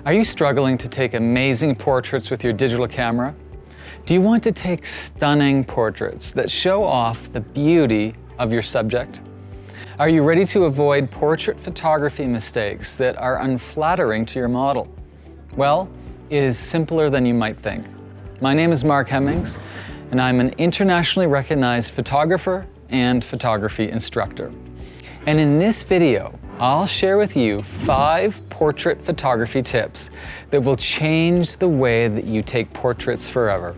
Are you struggling to take amazing portraits with your digital camera? Do you want to take stunning portraits that show off the beauty of your subject? Are you ready to avoid portrait photography mistakes that are unflattering to your model? Well, it is simpler than you might think. My name is Mark Hemmings, and I'm an internationally recognized photographer and photography instructor. And in this video, I'll share with you 5 portrait photography tips that will change the way that you take portraits forever.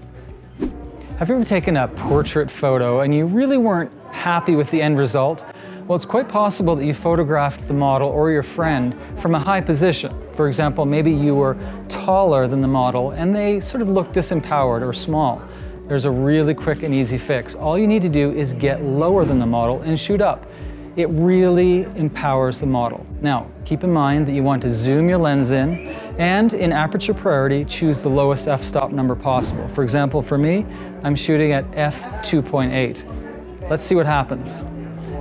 Have you ever taken a portrait photo and you really weren't happy with the end result? Well, it's quite possible that you photographed the model or your friend from a high position. For example, maybe you were taller than the model and they sort of looked disempowered or small. There's a really quick and easy fix. All you need to do is get lower than the model and shoot up. It really empowers the model. Now, keep in mind that you want to zoom your lens in and in aperture priority, choose the lowest f-stop number possible. For example, for me, I'm shooting at f2.8. Let's see what happens.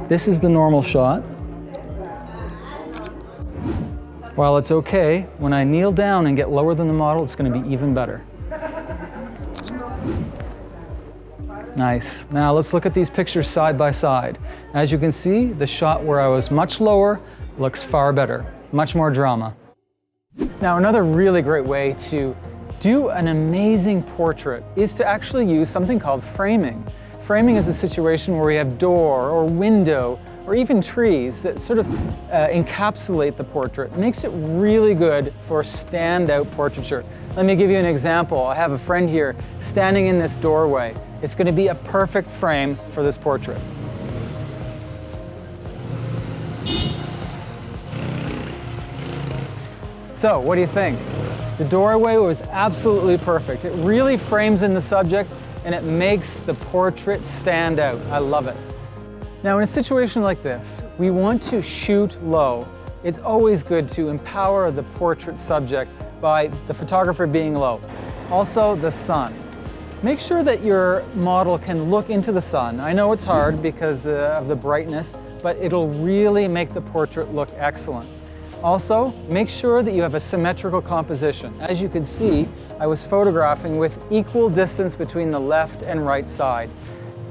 This is the normal shot. While it's okay, when I kneel down and get lower than the model, it's going to be even better. Nice. Now let's look at these pictures side by side. As you can see, the shot where I was much lower looks far better, much more drama. Now another really great way to do an amazing portrait is to actually use something called framing. Framing is a situation where we have door or window or even trees that sort of encapsulate the portrait. It makes it really good for standout portraiture. Let me give you an example. I have a friend here standing in this doorway. It's going to be a perfect frame for this portrait. So, what do you think? The doorway was absolutely perfect. It really frames in the subject and it makes the portrait stand out. I love it. Now, in a situation like this, we want to shoot low. It's always good to empower the portrait subject by the photographer being low. Also, the sun. Make sure that your model can look into the sun. I know it's hard because of the brightness, but it'll really make the portrait look excellent. Also, make sure that you have a symmetrical composition. As you can see, I was photographing with equal distance between the left and right side.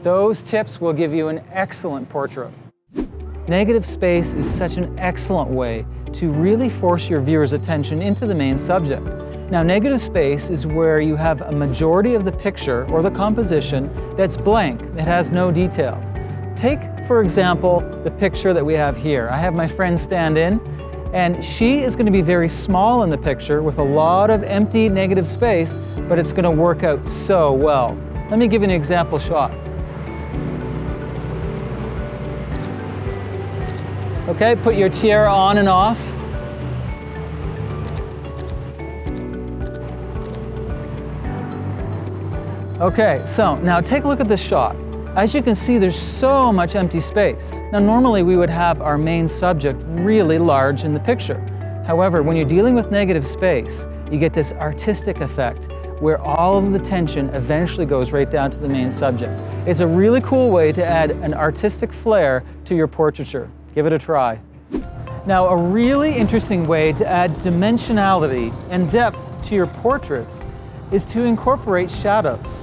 Those tips will give you an excellent portrait. Negative space is such an excellent way to really force your viewer's attention into the main subject. Now, negative space is where you have a majority of the picture or the composition that's blank, it has no detail. Take, for example, the picture that we have here. I have my friend stand in, and she is going to be very small in the picture with a lot of empty negative space, but it's going to work out so well. Let me give you an example shot. Okay, put your tiara on and off. Okay, so now take a look at this shot. As you can see, there's so much empty space. Now normally we would have our main subject really large in the picture. However, when you're dealing with negative space, you get this artistic effect where all of the tension eventually goes right down to the main subject. It's a really cool way to add an artistic flair to your portraiture. Give it a try. Now, a really interesting way to add dimensionality and depth to your portraits is to incorporate shadows.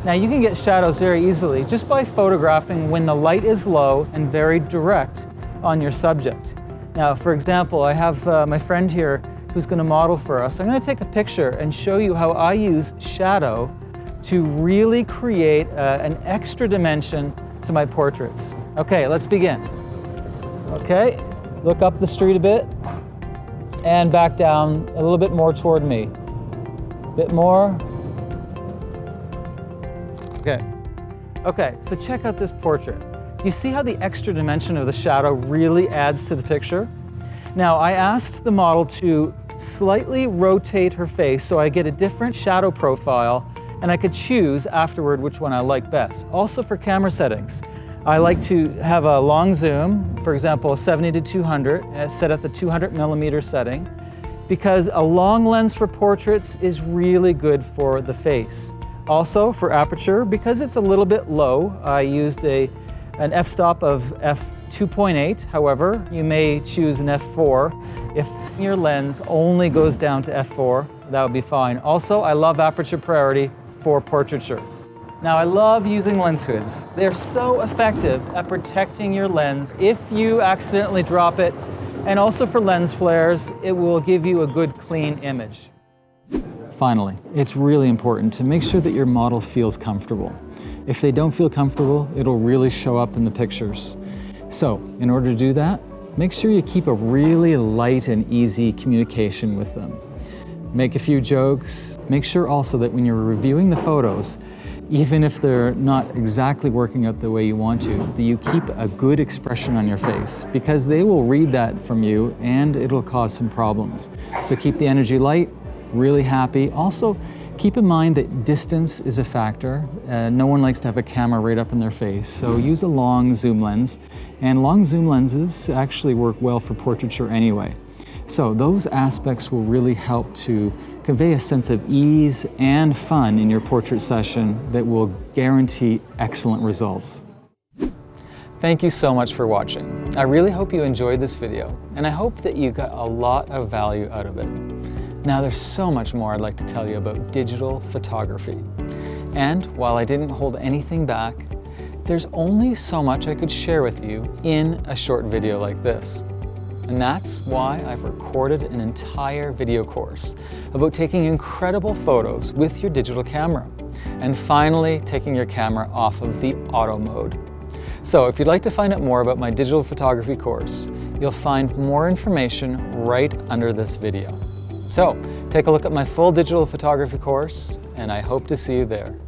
Now, you can get shadows very easily just by photographing when the light is low and very direct on your subject. Now, for example, I have my friend here who's going to model for us. I'm going to take a picture and show you how I use shadow to really create an extra dimension to my portraits. Okay, let's begin. Okay, look up the street a bit and back down a little bit more toward me. Bit more. Okay, so check out this portrait. Do you see how the extra dimension of the shadow really adds to the picture? Now, I asked the model to slightly rotate her face so I get a different shadow profile, and I could choose afterward which one I like best. Also for camera settings, I like to have a long zoom, for example, 70 to 200, set at the 200mm setting, because a long lens for portraits is really good for the face. Also for aperture, because it's a little bit low, I used an f-stop of f2.8. However, you may choose an f4 if your lens only goes down to f4, that would be fine. Also, I love aperture priority for portraiture. Now, I love using lens hoods. They're so effective at protecting your lens if you accidentally drop it. And also for lens flares, it will give you a good clean image. Finally, it's really important to make sure that your model feels comfortable. If they don't feel comfortable, it'll really show up in the pictures. So, in order to do that, make sure you keep a really light and easy communication with them. Make a few jokes. Make sure also that when you're reviewing the photos, even if they're not exactly working out the way you want to, that you keep a good expression on your face, because they will read that from you and it'll cause some problems. So keep the energy light, really happy. Also, keep in mind that distance is a factor. No one likes to have a camera right up in their face, so use a long zoom lens. And long zoom lenses actually work well for portraiture anyway. So those aspects will really help to convey a sense of ease and fun in your portrait session that will guarantee excellent results. Thank you so much for watching. I really hope you enjoyed this video, and I hope that you got a lot of value out of it. Now, there's so much more I'd like to tell you about digital photography. And while I didn't hold anything back, there's only so much I could share with you in a short video like this. And that's why I've recorded an entire video course about taking incredible photos with your digital camera and finally taking your camera off of the auto mode. So if you'd like to find out more about my digital photography course, you'll find more information right under this video. So take a look at my full digital photography course, and I hope to see you there.